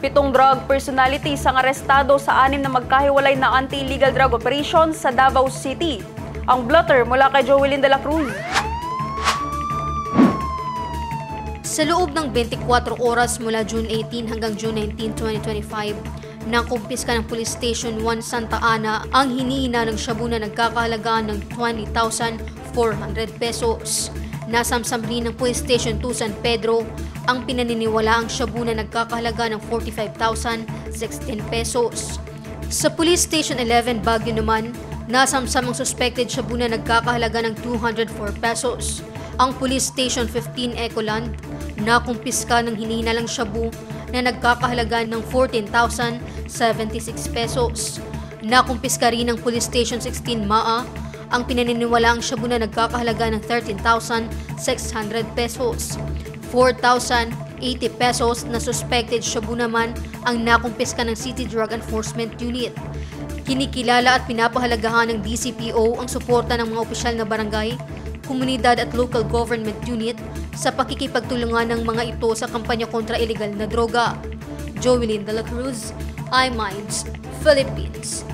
7 drug personalities ang arestado sa 6 na magkahiwalay na anti-illegal drug operations sa Davao City. Ang blotter mula kay Joelyn de la Cruz. Sa loob ng 24 oras mula June 18 hanggang June 19, 2025, nakumpiska ng Police Station 1 Santa Ana ang hinihina ng shabu na nagkakahalaga ng 20,400 pesos. Nasamsam rin ng Police Station 2 San Pedro ang pinaniniwalaang shabu na nagkakahalaga ng 45,016 pesos. Sa Police Station 11 Baguio naman, nasamsam ang suspected shabu na nagkakahalaga ng 204 pesos. Ang Police Station 15 Ecoland, nakumpiska ng hinihinalang shabu na nagkakahalaga ng 14,076 pesos. Nakumpiska rin ng Police Station 16 Maa ang pinaniniwalaang shabu na nagkakahalaga ng 13,600 pesos. 4,080 pesos na suspected shabu naman ang nakumpiska ng City Drug Enforcement Unit. Kinikilala at pinapahalagahan ng DCPO ang suporta ng mga opisyal na barangay, komunidad at local government unit sa pakikipagtulungan ng mga ito sa kampanya kontra illegal na droga. Joelyn de la Cruz, iMinds, Philippines.